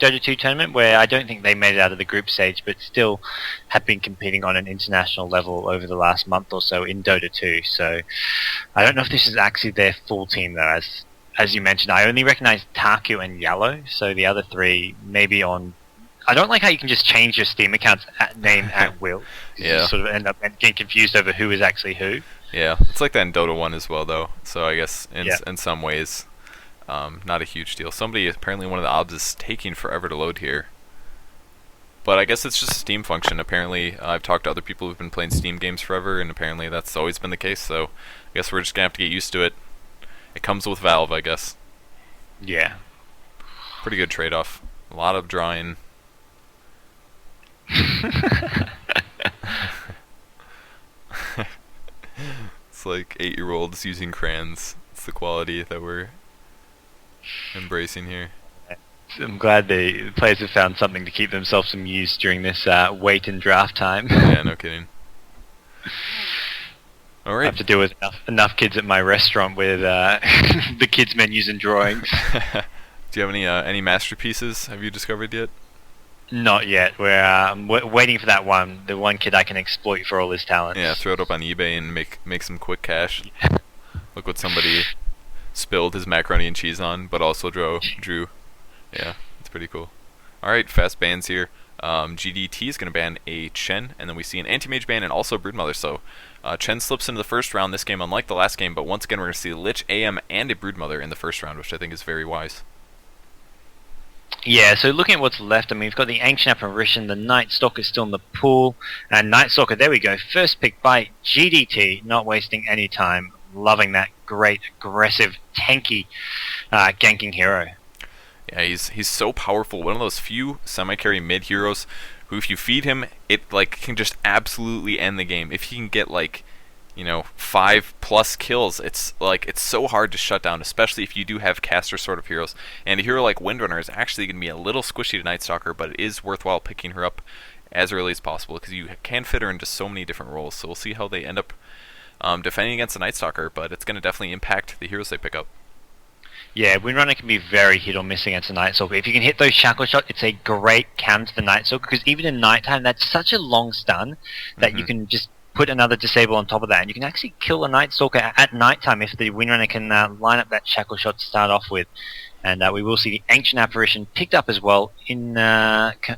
Dota 2 tournament where I don't think they made it out of the group stage, but still have been competing on an international level over the last month or so in Dota 2. So I don't know if this is actually their full team though, as you mentioned. I only recognize Taku and Yellow, so the other three maybe on. I don't like how you can just change your Steam account's name at will. Yeah. You sort of end up getting confused over who is actually who. Yeah, it's like that in Dota 1 as well, though. So I guess in some ways, not a huge deal. Somebody, apparently one of the obs is taking forever to load here. But I guess it's just a Steam function. Apparently, I've talked to other people who've been playing Steam games forever, and apparently that's always been the case. So I guess we're just going to have to get used to it. It comes with Valve, I guess. Yeah. Pretty good trade-off. A lot of drawing. It's like 8-year-olds using crayons. It's the quality that we're embracing here. I'm glad the players have found something to keep themselves amused during this wait and draft time. Yeah, no kidding. All right. I have to deal with enough kids at my restaurant with the kids' menus and drawings. Do you have any masterpieces? Have you discovered yet? Not yet. We're waiting for that one. The one kid I can exploit for all his talents. Yeah, throw it up on eBay and make some quick cash. Look what somebody spilled his macaroni and cheese on, but also drew. Yeah, it's pretty cool. Alright, fast bans here. GDT is going to ban a Chen, and then we see an anti-mage ban and also Broodmother. So Chen slips into the first round this game, unlike the last game, but once again we're going to see Lich, AM, and a Broodmother in the first round, which I think is very wise. Yeah, so looking at what's left, I mean, we've got the Ancient Apparition, the Night Stalker still in the pool, and Night Stalker, there we go, first pick by GDT, not wasting any time, loving that great, aggressive, tanky ganking hero. Yeah, he's so powerful, one of those few semi-carry mid heroes who if you feed him, it like can just absolutely end the game. If he can get like, 5+ kills, it's so hard to shut down, especially if you do have caster sort of heroes. And a hero like Windrunner is actually going to be a little squishy to Night Stalker, but it is worthwhile picking her up as early as possible because you can fit her into so many different roles. So we'll see how they end up defending against the Night Stalker, but it's going to definitely impact the heroes they pick up. Yeah, Windrunner can be very hit or miss against the Night Stalker. If you can hit those Shackle Shot, it's a great counter to the Night Stalker, because even in nighttime, that's such a long stun that you can just put another disable on top of that, and you can actually kill a Night Stalker at nighttime if the Windrunner can line up that Shackle Shot to start off with. And we will see the Ancient Apparition picked up as well in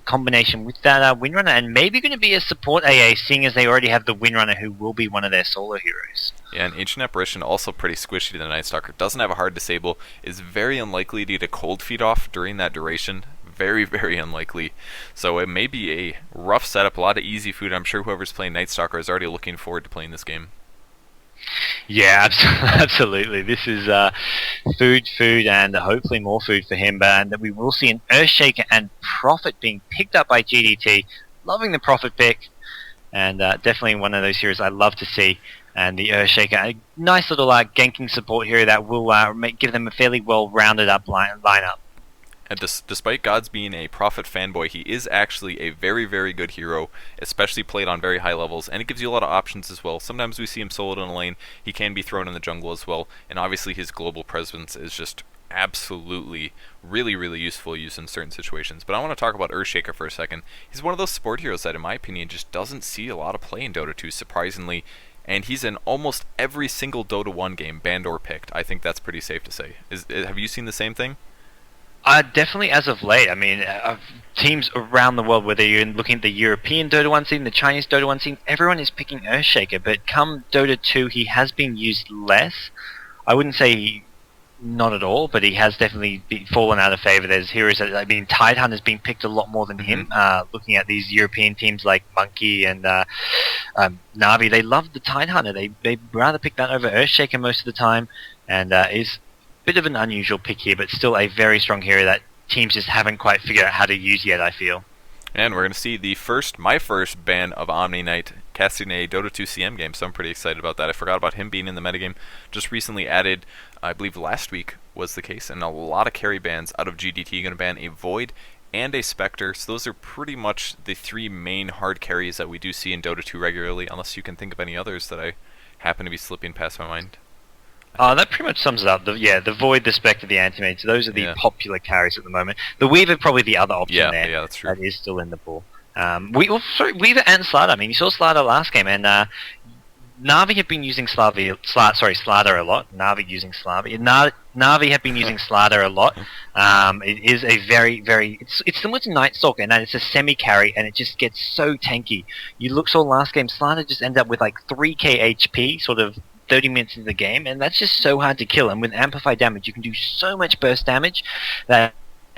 combination with that Windrunner, and maybe going to be a support AA, seeing as they already have the Windrunner, who will be one of their solo heroes. Yeah, and Ancient Apparition also pretty squishy to the Night Stalker. Doesn't have a hard disable, is very unlikely to get a cold feed off during that duration. Very, very unlikely. So it may be a rough setup, a lot of easy food. I'm sure whoever's playing Night Stalker is already looking forward to playing this game. Yeah, absolutely. This is food, and hopefully more food for him. But we will see an Earthshaker and Prophet being picked up by GDT. Loving the Prophet pick, and definitely one of those heroes I love to see. And the Earthshaker, a nice little ganking support hero that will give them a fairly well-rounded up lineup. And despite Gods being a Prophet fanboy, he is actually a very, very good hero, especially played on very high levels, and it gives you a lot of options as well. Sometimes we see him soloed in a lane, he can be thrown in the jungle as well, and obviously his global presence is just absolutely really, really useful use in certain situations. But I want to talk about Earthshaker for a second. He's one of those support heroes that, in my opinion, just doesn't see a lot of play in Dota 2, surprisingly, and he's in almost every single Dota 1 game, banned or picked. I think that's pretty safe to say. Have you seen the same thing? Definitely as of late. I mean, teams around the world, whether you're looking at the European Dota 1 scene, the Chinese Dota 1 scene, everyone is picking Earthshaker, but come Dota 2, he has been used less. I wouldn't say not at all, but he has definitely fallen out of favor. There's heroes that, I mean, Tidehunter's been picked a lot more than him. Looking at these European teams like Monkey and Na'Vi, they love the Tidehunter. They'd rather pick that over Earthshaker most of the time, and is bit of an unusual pick here, but still a very strong hero that teams just haven't quite figured out how to use yet, I feel. And we're going to see my first ban of Omni Knight casting a Dota 2 CM game, so I'm pretty excited about that. I forgot about him being in the metagame. Just recently added, I believe last week was the case, and a lot of carry bans out of GDT. Going to ban a Void and a Spectre, so those are pretty much the three main hard carries that we do see in Dota 2 regularly, unless you can think of any others that I happen to be slipping past my mind. Oh, that pretty much sums it up. The Void, the Spectre, the Antimage, those are the Yeah. popular carries at the moment. The Weaver probably the other option Yeah, there. yeah, that's true. That is still in the pool. Weaver and Slider. I mean, you saw Slider last game, and Na'Vi have been using Slider a lot. Na'Vi using Slavi. Na'Vi have been using Slider a lot. It is a very it's similar to Night Stalker, and it's a semi carry, and it just gets so tanky. You saw last game, Slider just ended up with like 3k HP, sort of 30 minutes into the game, and that's just so hard to kill. And with amplified damage, you can do so much burst damage that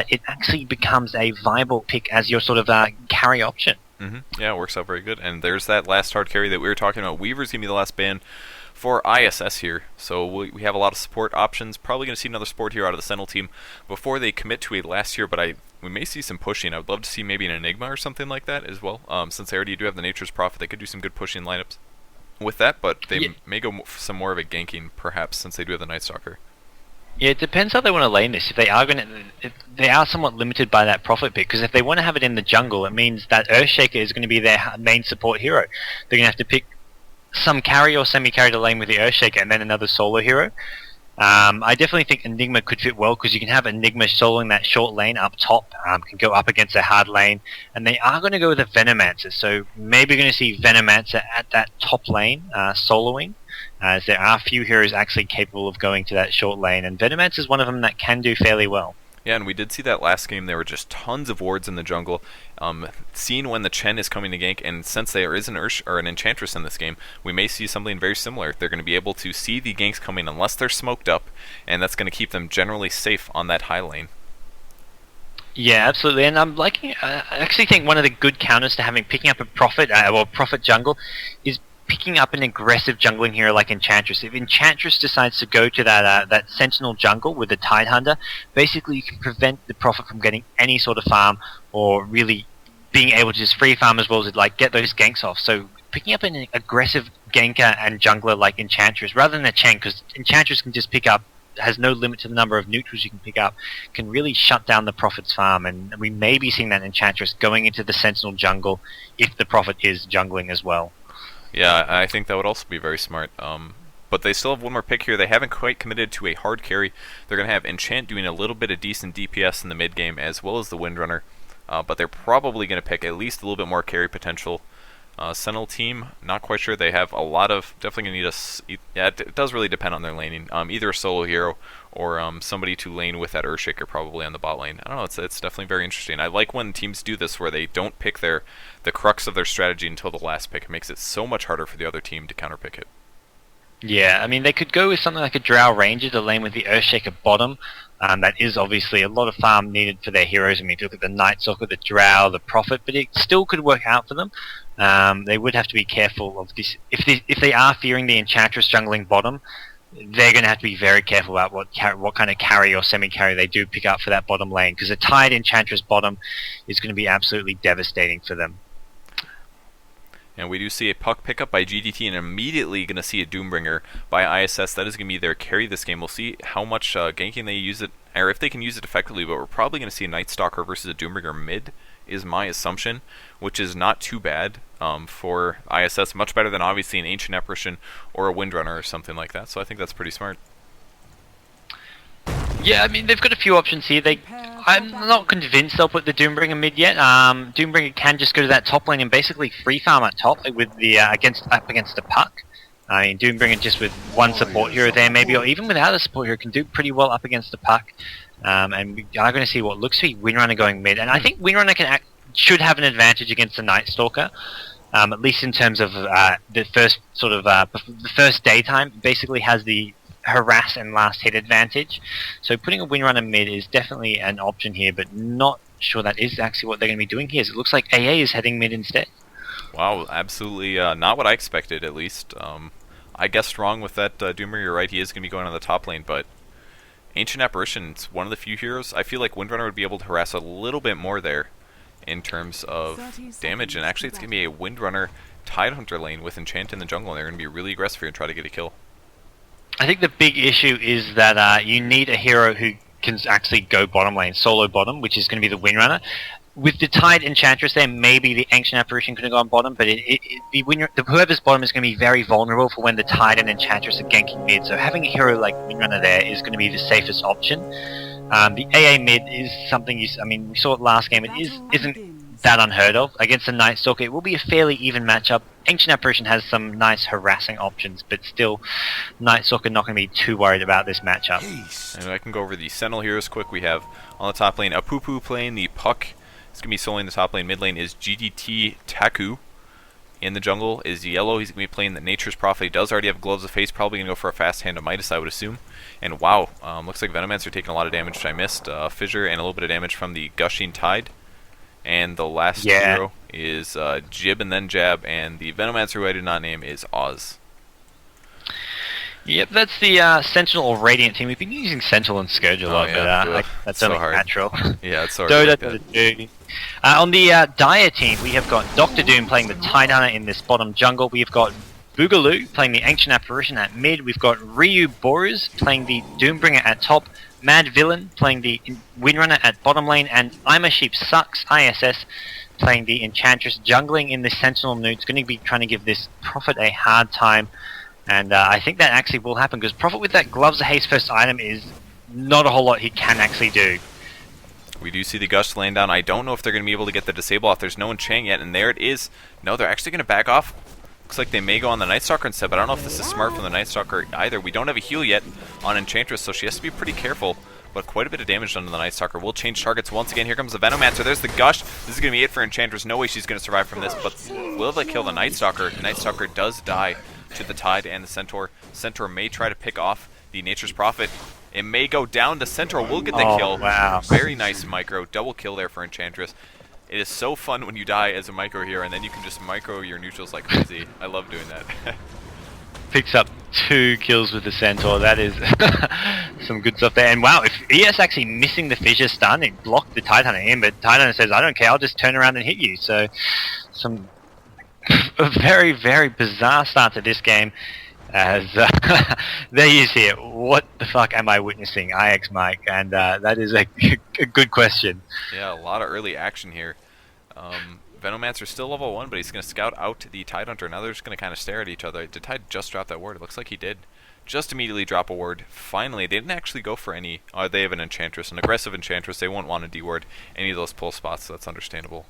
it actually becomes a viable pick as your sort of carry option. Yeah, it works out very good. And there's that last hard carry that we were talking about. Weaver's going to be the last ban for ISS here. So we have a lot of support options. Probably going to see another support here out of the Sentinel team before they commit to a last year, but we may see some pushing. I would love to see maybe an Enigma or something like that as well. Since they already do have the Nature's Prophet, they could do some good pushing lineups with that, but they may go some more of a ganking, perhaps, since they do have the Night Stalker. Yeah, it depends how they want to lane this. If they are somewhat limited by that profit pick, because if they want to have it in the jungle, it means that Earthshaker is going to be their main support hero. They're going to have to pick some carry or semi-carry to lane with the Earthshaker, and then another solo hero. I definitely think Enigma could fit well, because you can have Enigma soloing that short lane up top, can go up against a hard lane, and they are going to go with a Venomancer, so maybe you're going to see Venomancer at that top lane, soloing, as there are few heroes actually capable of going to that short lane, and Venomancer is one of them that can do fairly well. Yeah, and we did see that last game. There were just tons of wards in the jungle. Seeing when the Chen is coming to gank, and since there is an Enchantress in this game, we may see something very similar. They're going to be able to see the ganks coming unless they're smoked up, and that's going to keep them generally safe on that high lane. Yeah, absolutely, and I'm liking. I actually think one of the good counters to picking up a Prophet jungle is picking up an aggressive jungling hero like Enchantress. If Enchantress decides to go to that Sentinel jungle with the Tidehunter, basically you can prevent the Prophet from getting any sort of farm, or really being able to just free farm as well as like get those ganks off. So picking up an aggressive ganker and jungler like Enchantress rather than a Chen, because Enchantress can just has no limit to the number of neutrals you can pick up, can really shut down the Prophet's farm, and we may be seeing that Enchantress going into the Sentinel jungle if the Prophet is jungling as well. Yeah, I think that would also be very smart. But they still have one more pick here. They haven't quite committed to a hard carry. They're going to have Enchant doing a little bit of decent DPS in the mid game, as well as the Windrunner. But they're probably going to pick at least a little bit more carry potential. Sentinel team, not quite sure. They have a lot of, definitely going to need yeah, it does really depend on their laning. Either a solo hero or somebody to lane with that Earthshaker probably on the bot lane. I don't know, it's definitely very interesting. I like when teams do this where they don't pick the crux of their strategy until the last pick. It makes it so much harder for the other team to counterpick it. Yeah, I mean, they could go with something like a Drow Ranger to lane with the Earthshaker bottom. That is obviously a lot of farm needed for their heroes. I mean, if you look at the Night Stalker, the Drow, the Prophet, but it still could work out for them. They would have to be careful of this. If they are fearing the Enchantress jungling bottom, they're going to have to be very careful about what kind of carry or semi-carry they do pick up for that bottom lane, because a tied Enchantress bottom is going to be absolutely devastating for them. And we do see a puck pickup by GDT, and immediately going to see a Doombringer by ISS. That is going to be their carry this game. We'll see how much ganking they use it, or if they can use it effectively, but we're probably going to see a Night Stalker versus a Doombringer mid, is my assumption, which is not too bad for ISS. Much better than obviously an Ancient Apparition or a Windrunner or something like that, so I think that's pretty smart. Yeah, I mean, they've got a few options here. I'm not convinced they'll put the Doombringer mid yet. Doombringer can just go to that top lane and basically free farm at top with the up against the puck. I mean, Doombringer just with one support hero there maybe, or even without a support hero, can do pretty well up against the puck. And we are going to see what looks to be Windrunner going mid. And I think Windrunner should have an advantage against the Night Stalker. At least in terms of the first the first daytime, basically has the harass and last hit advantage. So putting a Windrunner mid is definitely an option here, but not sure that is actually what they're going to be doing here. It looks like AA is heading mid instead. Wow, absolutely not what I expected, at least. I guessed wrong with that Doomer. You're right, he is going to be going on the top lane, but Ancient Apparition's one of the few heroes. I feel like Windrunner would be able to harass a little bit more there in terms of damage, and actually it's going to be a Windrunner Tidehunter lane with Enchant in the jungle, and they're going to be really aggressive here and try to get a kill. I think the big issue is that you need a hero who can actually go bottom lane, solo bottom, which is going to be the Windrunner. With the Tide Enchantress there, maybe the Ancient Apparition could have gone bottom, but whoever's bottom is going to be very vulnerable for when the Tide and Enchantress are ganking mid, so having a hero like Windrunner there is going to be the safest option. The AA mid is something we saw it last game, isn't that unheard of. Against the Night Stalker, it will be a fairly even matchup. Ancient Apparition has some nice harassing options, but still, Night Stalker not going to be too worried about this matchup. And I can go over the Sentinel heroes quick. We have on the top lane Apupu playing the Puck. It's going to be soloing the top lane. Mid lane is GDT Taku. In the jungle is Yellow. He's going to be playing the Nature's Prophet. He does already have Gloves of Haste. Probably going to go for a fast hand of Midas, I would assume. And wow, looks like Venomancer taking a lot of damage, which I missed. Fissure and a little bit of damage from the Gushing Tide. And the last hero is Jib and then Jab. And the Venomancer, who I did not name, is Oz. Yep, that's the Sentinel or Radiant team. We've been using Sentinel and Scourge a lot, but that's so only hard. natural. Yeah, it's so hard. Dota. On the Dire team, we have got Dr. Doom playing the Tidehunter in this bottom jungle. We've got Boogaloo playing the Ancient Apparition at mid. We've got Ryu Borus playing the Doombringer at top. Mad Villain playing the Windrunner at bottom lane. And I'm a Sheep Sucks, ISS, playing the Enchantress jungling in the Sentinel Newt. It's going to be trying to give this Prophet a hard time. And I think that actually will happen, because Prophet with that Gloves of Haste first item is not a whole lot he can actually do. We do see the Gush laying down. I don't know if they're going to be able to get the disable off. There's no enchant yet, and there it is. No, they're actually going to back off. Looks like they may go on the Night Stalker instead, but I don't know if this is smart from the Night Stalker either. We don't have a heal yet on Enchantress, so she has to be pretty careful. But quite a bit of damage done to the Night Stalker. We'll change targets once again. Here comes the Venomancer. There's the Gush. This is going to be it for Enchantress. No way she's going to survive from this, but will they kill the Night Stalker? The Night Stalker does die to the Tide and the Centaur. Centaur may try to pick off the Nature's Prophet. It may go down. The Centaur will get the kill. Wow. Very nice micro. Double kill there for Enchantress. It is so fun when you die as a micro hero, and then you can just micro your neutrals like crazy. I love doing that. Picks up 2 kills with the Centaur. That is some good stuff there. And wow, if ES actually missing the Fissure stun, it blocked the Tidehunter in, but Tidehunter says, I don't care, I'll just turn around and hit you. So, a very, very bizarre start to this game, as there you see it. What the fuck am I witnessing, IX Mike? And that is a good question. Yeah, a lot of early action here. Venomancer's still level 1, but he's going to scout out the Tidehunter. Now they're just going to kind of stare at each other. Did Tide just drop that ward? It looks like he did. Just immediately drop a ward. Finally, they didn't actually go for any. They have an Enchantress, an aggressive Enchantress. They won't want to de-ward any of those pull spots, so that's understandable.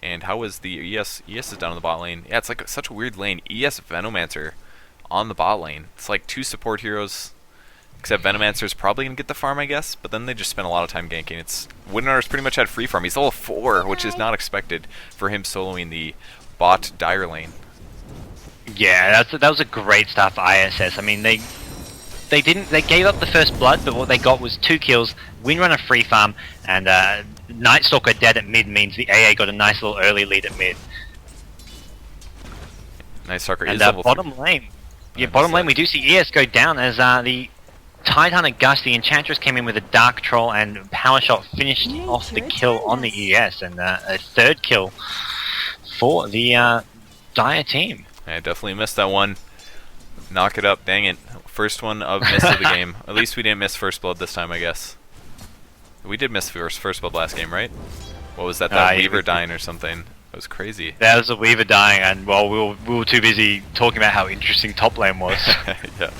And how is the ES? ES is down in the bot lane. Yeah, it's like such a weird lane. ES Venomancer on the bot lane. It's like 2 support heroes, except Venomancer is probably going to get the farm, I guess, but then they just spend a lot of time ganking. Windrunner's pretty much had free farm. He's level 4, which is not expected for him soloing the bot Dire lane. Yeah, that was a great start for ISS. I mean, they gave up the first blood, but what they got was 2 kills, Windrunner free farm, and Night Stalker dead at mid means the AA got a nice little early lead at mid. Night Stalker is level 3. bottom lane. Yeah, bottom lane we do see ES go down as the Tidehunter Gush, the Enchantress, came in with a Dark Troll and Power Shot finished off the kill on the ES, and a 3rd kill for the Dire team. I definitely missed that one. Knock it up, dang it. First one of miss of the game. At least we didn't miss First Blood this time, I guess. We did miss First Blood last game, right? What was that? That Weaver dying or something? It was crazy. That was a Weaver dying, and well, we were too busy talking about how interesting top lane was. Yeah.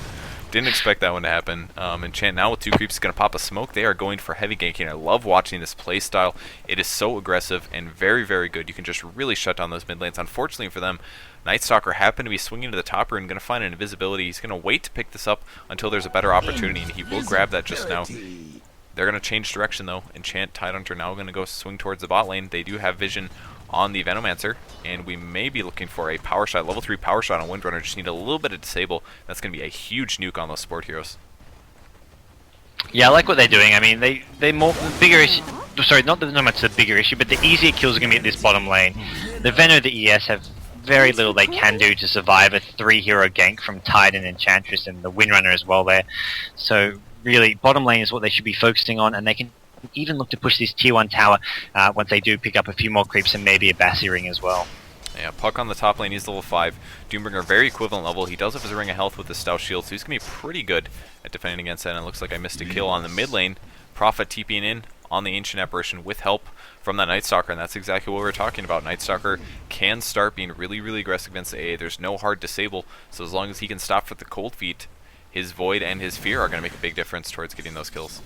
Didn't expect that one to happen. Enchant now with 2 creeps is going to pop a smoke. They are going for heavy ganking. I love watching this play style. It is so aggressive and very, very good. You can just really shut down those mid lanes. Unfortunately for them, Night Stalker happened to be swinging to the top rune, going to find an invisibility. He's going to wait to pick this up until there's a better opportunity, and he will grab that just now. They're going to change direction, though. Enchant, Tidehunter now going to go swing towards the bot lane. They do have vision on the Venomancer, and we may be looking for a power shot, level 3 power shot on Windrunner. Just need a little bit of disable. That's going to be a huge nuke on those sport heroes. Yeah, I like what they're doing. I mean, they more bigger issue. Sorry, not much the bigger issue, but the easier kills are going to be at this bottom lane. The Veno, the ES have very little they can do to survive a 3-hero gank from Tide and Enchantress and the Windrunner as well there. So really, bottom lane is what they should be focusing on, and they can even look to push this tier 1 tower once they do pick up a few more creeps and maybe a Bassi ring as well. Yeah, Puck on the top lane, he's level 5. Doombringer, very equivalent level. He does have his ring of health with the Stout Shield, so he's going to be pretty good at defending against that. And it looks like I missed a kill on the mid lane Prophet TPing in on the Ancient Apparition with help from that Night Stalker, and that's exactly what we were talking about. Night Stalker can start being really, really aggressive against the AA. There's no hard disable, so as long as he can stop for the Cold Feet, his Void and his Fear are going to make a big difference towards getting those kills.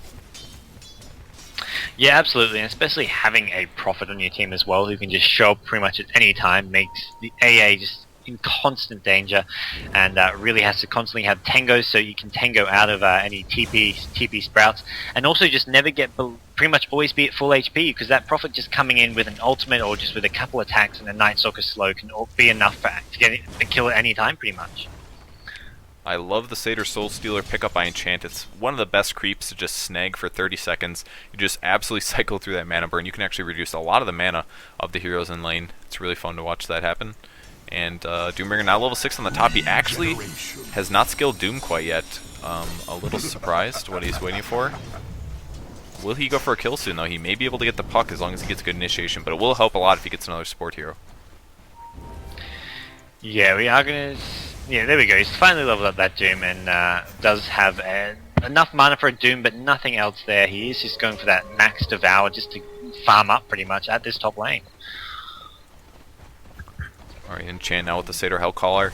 Yeah, absolutely, and especially having a Prophet on your team as well, who can just show up pretty much at any time, makes the AA just in constant danger, and really has to constantly have tangos so you can tango out of any TP sprouts, and also just never get pretty much always be at full HP, because that Prophet just coming in with an ultimate or just with a couple attacks and a Night Stalker slow can be enough to get a kill at any time pretty much. I love the Satyr Soul Stealer pickup by Enchant. It's one of the best creeps to just snag for 30 seconds. You just absolutely cycle through that mana burn. You can actually reduce a lot of the mana of the heroes in lane. It's really fun to watch that happen. And Doombringer now level 6 on the top. He actually has not skilled Doom quite yet. A little surprised what he's waiting for. Will he go for a kill soon though? He may be able to get the puck as long as he gets good initiation, but it will help a lot if he gets another support hero. Yeah, we are gonna... Yeah, there we go. He's finally leveled up that Doom and does have enough mana for a Doom, but nothing else there. He is just going for that max Devour just to farm up pretty much at this top lane. Alright, Enchant now with the Satyr Hellcaller.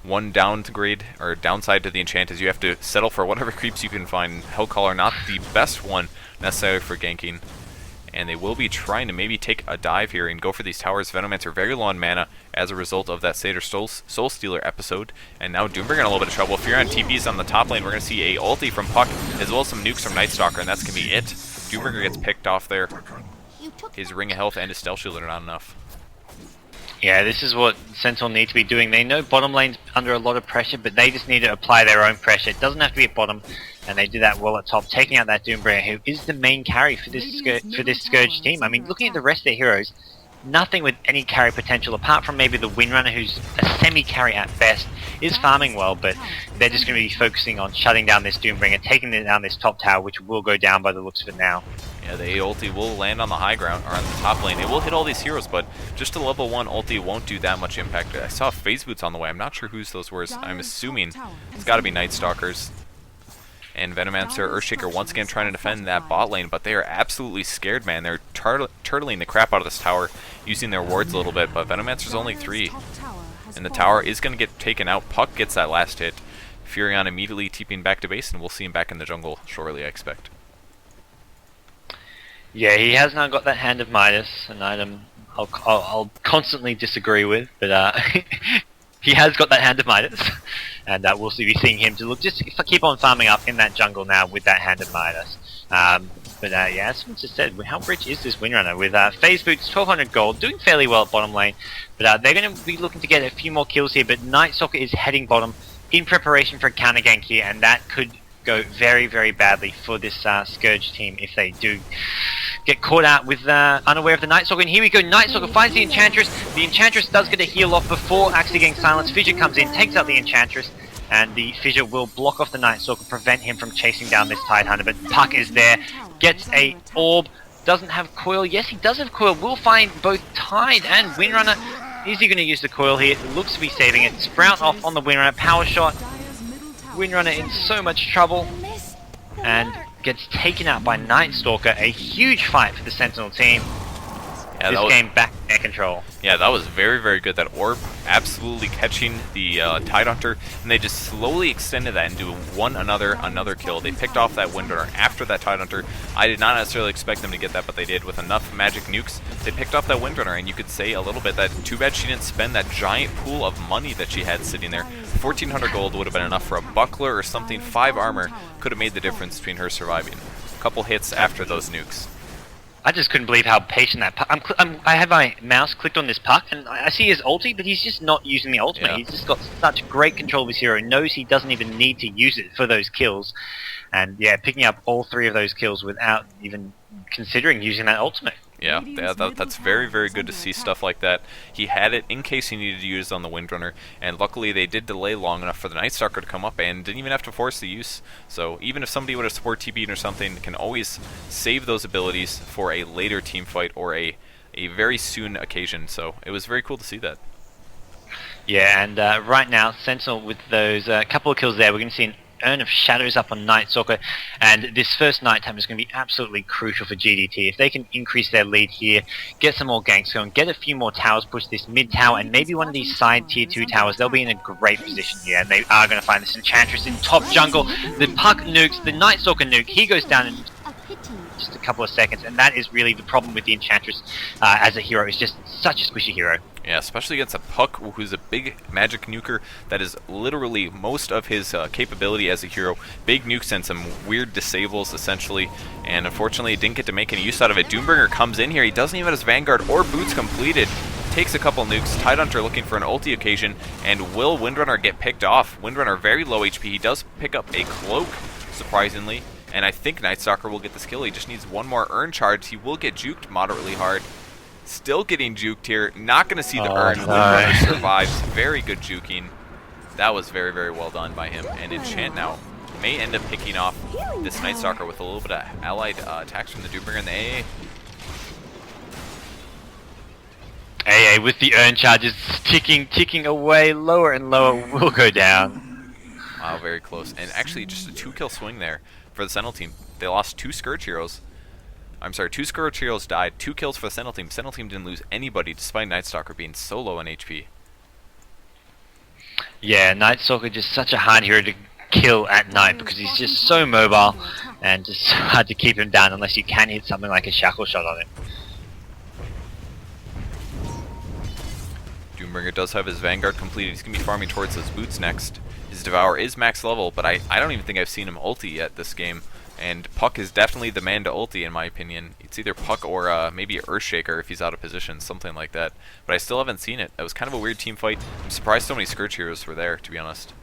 One downside to the Enchant is you have to settle for whatever creeps you can find. Hellcaller not the best one necessarily for ganking. And they will be trying to maybe take a dive here and go for these towers. Venomancer very low on mana as a result of that Satyr Soul Stealer episode. And now Doombringer in a little bit of trouble. If you're on TPs on the top lane, we're going to see a ulti from Puck as well as some nukes from Night Stalker, and that's going to be it. Doombringer gets picked off there. His Ring of Health and his Stealth Shield are not enough. Yeah, this is what Sentinel need to be doing. They know bottom lane's under a lot of pressure, but they just need to apply their own pressure. It doesn't have to be at bottom, and they do that well at top, taking out that Doombringer, who is the main carry for this Scourge team. I mean, looking at the rest of their heroes, nothing with any carry potential, apart from maybe the Windrunner, who's a semi-carry at best, is farming well, but they're just going to be focusing on shutting down this Doombringer, taking down this top tower, which will go down by the looks of it now. Yeah, the A ulti will land on the high ground, or on the top lane. It will hit all these heroes, but just a level 1 ulti won't do that much impact. I saw Phase Boots on the way. I'm not sure whose those were. I'm assuming it's got to be Night Stalkers. And Venomancer, Earthshaker once again trying to defend that bot lane, but they are absolutely scared, man. They're turtling the crap out of this tower, using their wards a little bit, but Venomancer's only 3. And the tower is going to get taken out. Puck gets that last hit. Furion immediately TPing back to base, and we'll see him back in the jungle shortly, I expect. Yeah, he has now got that Hand of Midas, an item I'll constantly disagree with, but he has got that Hand of Midas, and we'll be seeing him to just keep on farming up in that jungle now with that Hand of Midas. But yeah, as someone just said, how rich is this Windrunner? With Phase Boots, 1200 gold, doing fairly well at bottom lane, but they're going to be looking to get a few more kills here, but Night Stalker is heading bottom in preparation for a counter gank here, and that could go very, very badly for this Scourge team if they do get caught out with unaware of the Night Stalker. And here we go, Night Stalker finds the Enchantress. The Enchantress does get a heal off before actually getting silenced. Fissure comes in, takes out the Enchantress, and the Fissure will block off the Night Stalker, prevent him from chasing down this Tidehunter. But Puck is there, gets a orb, doesn't have coil. Yes, he does have coil. Will find both Tide and Windrunner. Is he going to use the coil here? It looks to be saving it. Sprout off on the Windrunner, power shot. Windrunner in so much trouble, and gets taken out by Night Stalker. A huge fight for the Sentinel team. Yeah, this game back in their control. Yeah, that was very, very good. That orb absolutely catching the Tidehunter, and they just slowly extended that into another kill. They picked off that Windrunner after that Tidehunter. I did not necessarily expect them to get that, but they did. With enough magic nukes, they picked off that Windrunner, and you could say a little bit that too bad she didn't spend that giant pool of money that she had sitting there. 1400 gold would have been enough for a buckler or something. 5 armor could have made the difference between her surviving. A couple hits after those nukes. I just couldn't believe how patient that Puck... I have my mouse clicked on this Puck, and I see his ulti, but he's just not using the ultimate. Yeah. He's just got such great control of his hero, knows he doesn't even need to use it for those kills. And yeah, picking up all 3 of those kills without even considering using that ultimate. Yeah, that's very, very good to see stuff like that. He had it in case he needed to use it on the Windrunner, and luckily they did delay long enough for the Night Stalker to come up and didn't even have to force the use. So even if somebody would have support TP'd or something, can always save those abilities for a later team fight or a very soon occasion. So it was very cool to see that. Yeah, and right now, Sentinel with those couple of kills there, we're going to see an Urn of Shadows up on Night Stalker, and this first nighttime is going to be absolutely crucial for GDT. If they can increase their lead here, get some more ganks going, get a few more towers, push this mid tower, and maybe one of these side tier 2 towers, they'll be in a great position here, and they are going to find this Enchantress in top jungle. The Puck nukes, the Night Stalker nuke, he goes down in just a couple of seconds, and that is really the problem with the Enchantress as a hero. It's just such a squishy hero. Yeah, especially against a Puck, who's a big magic nuker. That is literally most of his capability as a hero. Big nukes and some weird disables, essentially. And unfortunately, didn't get to make any use out of it. Doombringer comes in here. He doesn't even have his Vanguard or Boots completed. Takes a couple nukes. Tidehunter looking for an ulti occasion. And will Windrunner get picked off? Windrunner very low HP. He does pick up a cloak, surprisingly. And I think Night Stalker will get this kill. He just needs one more urn charge. He will get juked moderately hard. Still getting juked here. Not going to see the urn. Windrunner survives. Very good juking. That was very, very well done by him. And Enchant now may end up picking off this Night Stalker with a little bit of allied attacks from the Doombringer and the AA. AA with the urn charges ticking away, lower and lower, will go down. Wow, very close. And actually just a 2-kill swing there for the Sentinel team. They lost 2 Scourge heroes. I'm sorry, 2 Scourge heroes died, 2 kills for the Sentinel team. Sentinel team didn't lose anybody despite Night Stalker being so low on HP. Yeah, Night Stalker just such a hard hero to kill at night because he's just so mobile and just hard to keep him down unless you can hit something like a shackle shot on him. Doombringer does have his Vanguard completed. He's going to be farming towards those boots next. His Devour is max level, but I don't even think I've seen him ulti yet this game. And Puck is definitely the man to ulti, in my opinion. It's either Puck or maybe Earthshaker if he's out of position, something like that. But I still haven't seen it. That was kind of a weird team fight. I'm surprised so many Scourge heroes were there, to be honest.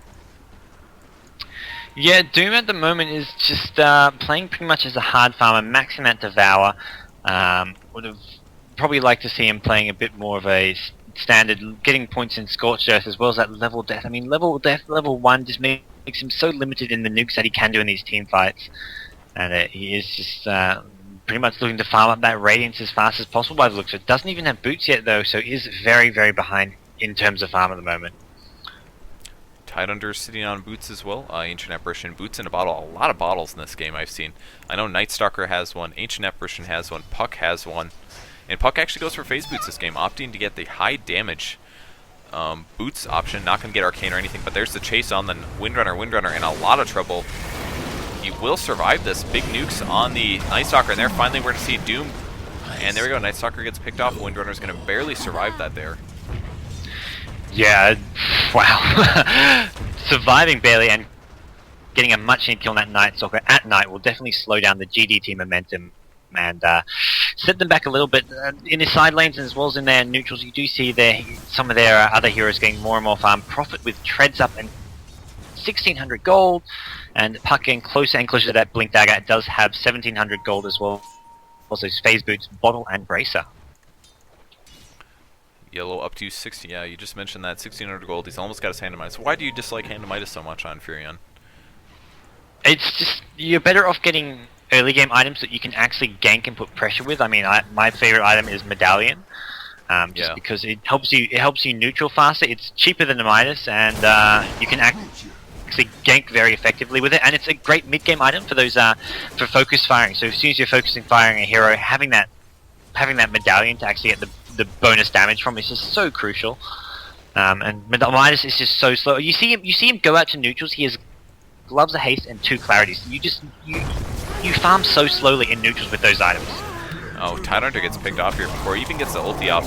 Yeah, Doom at the moment is just playing pretty much as a hard farmer, maxing out Devour. Would have probably liked to see him playing a bit more of a standard, getting points in Scorched Earth as well as that level death. I mean, level death, level 1 just makes him so limited in the nukes that he can do in these team fights. And he is just pretty much looking to farm up that Radiance as fast as possible by the looks of it. Doesn't even have boots yet though, so is very, very behind in terms of farm at the moment. Tidehunter sitting on boots as well. Ancient Apparition, boots in a bottle. A lot of bottles in this game I've seen. I know Night Stalker has one, Ancient Apparition has one, Puck has one. And Puck actually goes for phase boots this game, opting to get the high damage boots option. Not going to get Arcane or anything, but there's the chase on the Windrunner in a lot of trouble. He will survive this. Big nukes on the Night Stalker, and there finally we're going to see Doom. And there we go, Night Stalker gets picked off. Windrunner's going to barely survive that there. Yeah, wow. Surviving barely and getting a much needed kill on that Night Stalker at night will definitely slow down the GDT momentum and set them back a little bit. In the side lanes as well as in their neutrals, you do see some of their other heroes getting more and more farm. Profit with treads up and 1600 gold, and Puck getting closer and closer to that Blink Dagger. It does have 1700 gold as well. Also phase boots, bottle and bracer. Yellow up to 60. Yeah, you just mentioned that 1600 gold. He's almost got his Hand of Midas. Why do you dislike Hand of Midas so much on Furion? It's just you're better off getting early game items that you can actually gank and put pressure with. I mean, my favorite item is Medallion, just because it helps you neutral faster. It's cheaper than the Midas, and you can actually gank very effectively with it. And it's a great mid game item for those for focus firing. So as soon as you're focusing firing a hero, having that Medallion to actually get the bonus damage from is just so crucial. And Midas is just so slow. You see him go out to neutrals. He has gloves of haste and 2 clarities. You farm so slowly in neutrals with those items. Oh, Tidehunter gets picked off here before he even gets the ulti off.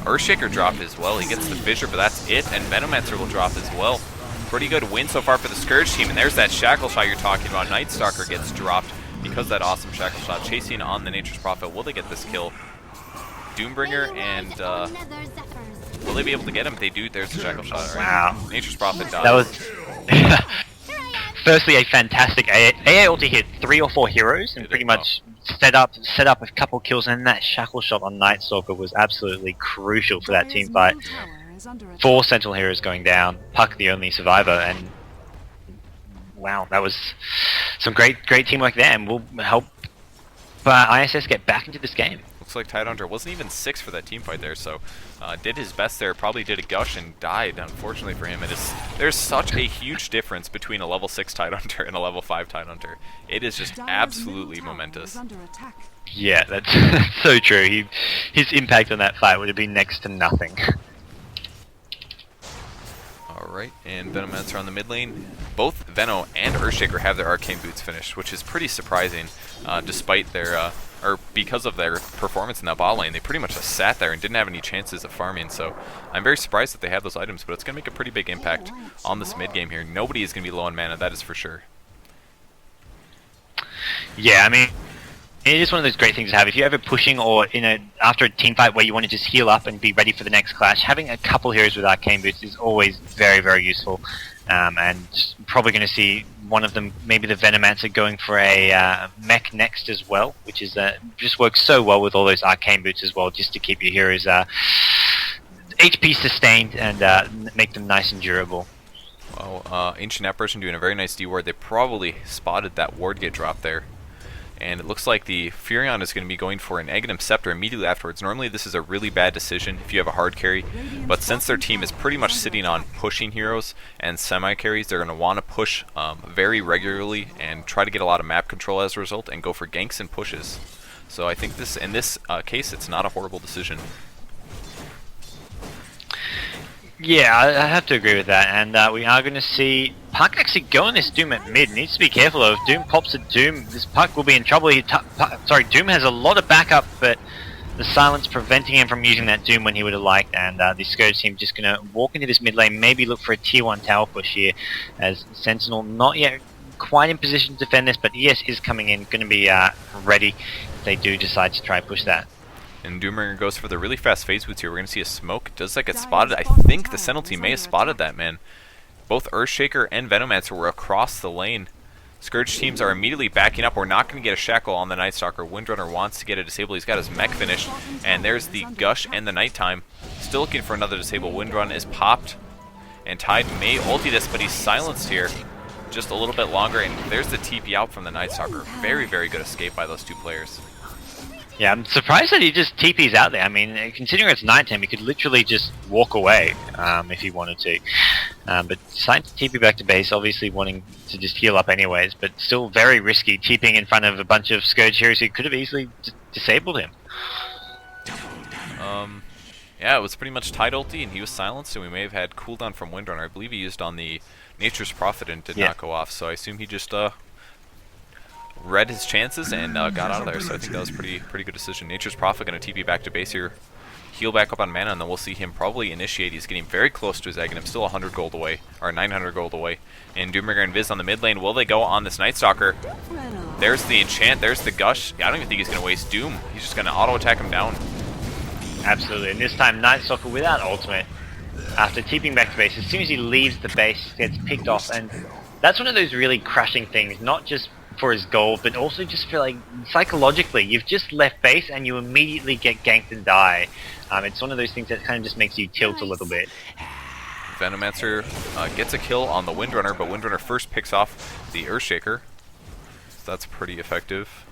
Earthshaker dropped as well. He gets the Fissure, but that's it. And Venomancer will drop as well. Pretty good win so far for the Scourge team. And there's that Shackle Shot you're talking about. Night Stalker gets dropped because of that awesome Shackle Shot. Chasing on the Nature's Prophet. Will they get this kill? Doombringer and will they be able to get him? They do. There's the Shackle Shot. Right? Wow. Nature's Prophet dies. That was firstly a fantastic AA ulti hit 3 or 4 heroes and pretty much set up a couple kills, and that Shackle Shot on Night Stalker was absolutely crucial for that team fight. 4 Sentinel heroes going down, Puck the only survivor, and wow, that was some great teamwork there, and will help ISS get back into this game. Looks like Tidehunter wasn't even 6 for that team fight there, so did his best there, probably did a gush and died, unfortunately for him. There's such a huge difference between a level 6 Tidehunter and a level 5 Tidehunter. It is just absolutely momentous. Yeah, that's, that's so true. His impact on that fight would have been next to nothing. Alright, and Venomancer on the mid lane. Both Veno and Earthshaker have their arcane boots finished, which is pretty surprising, despite their, or because of their performance in that bot lane. They pretty much just sat there and didn't have any chances of farming, so I'm very surprised that they have those items, but it's going to make a pretty big impact on this mid game here. Nobody is going to be low on mana, that is for sure. Yeah, I mean, it is one of those great things to have. If you're ever pushing or after a team fight where you want to just heal up and be ready for the next clash, having a couple heroes with arcane boots is always very, very useful. And probably going to see one of them, maybe the Venomancer, going for a mech next as well, which is just works so well with all those arcane boots as well, just to keep your heroes HP sustained and make them nice and durable. Well, Ancient Apparition doing a very nice D-ward. They probably spotted that ward get dropped there. And it looks like the Furion is going to be going for an Aghanim Scepter immediately afterwards. Normally this is a really bad decision if you have a hard carry, but since their team is pretty much sitting on pushing heroes and semi-carries, they're going to want to push very regularly and try to get a lot of map control as a result and go for ganks and pushes. So I think in this case, it's not a horrible decision. Yeah, I have to agree with that, and we are going to see Puck actually go on this Doom at mid. Needs to be careful though. If Doom pops a Doom, this Puck will be in trouble. Doom has a lot of backup, but the silence preventing him from using that Doom when he would have liked, and the Scourge team just going to walk into this mid lane, maybe look for a tier 1 tower push here, as Sentinel not yet quite in position to defend this, but ES is coming in, going to be ready if they do decide to try and push that. And Doomringer goes for the really fast phase boots here. We're going to see a smoke. Does that get spotted? I think the Sentinel team may have spotted that, man. Both Earthshaker and Venomancer were across the lane. Scourge teams are immediately backing up. We're not going to get a Shackle on the Night Stalker. Windrunner wants to get a disable. He's got his mech finished. And there's the Gush and the Nighttime. Still looking for another disable. Windrun is popped. And Tide may ulti this, but he's silenced here. Just a little bit longer. And there's the TP out from the Night Stalker. Very, very good escape by those two players. Yeah, I'm surprised that he just TP's out there. I mean, considering it's nighttime, he could literally just walk away if he wanted to. But decided to TP back to base, obviously wanting to just heal up anyways, but still very risky, TPing in front of a bunch of Scourge heroes who could have easily disabled him. Yeah, it was pretty much Tide ulti, and he was silenced, and we may have had cooldown from Windrunner. I believe he used on the Nature's Prophet and did not go off, so I assume he just read his chances and got out of there, so I think that was a pretty good decision. Nature's Prophet going to TP back to base here, heal back up on mana, and then we'll see him probably initiate. He's getting very close to his Aghanim, still 100 gold away, or 900 gold away. And Doomringer and Viz on the mid lane. Will they go on this Night Stalker? There's the enchant, there's the Gush. I don't even think he's going to waste Doom. He's just going to auto attack him down. Absolutely, and this time Night Stalker without ultimate. After TPing back to base, as soon as he leaves the base, gets picked off, and that's one of those really crushing things, not just for his gold, but also just for like psychologically. You've just left base and you immediately get ganked and die. It's one of those things that kind of just makes you tilt a little bit. Venomancer gets a kill on the Windrunner, but Windrunner first picks off the Earthshaker. So that's pretty effective.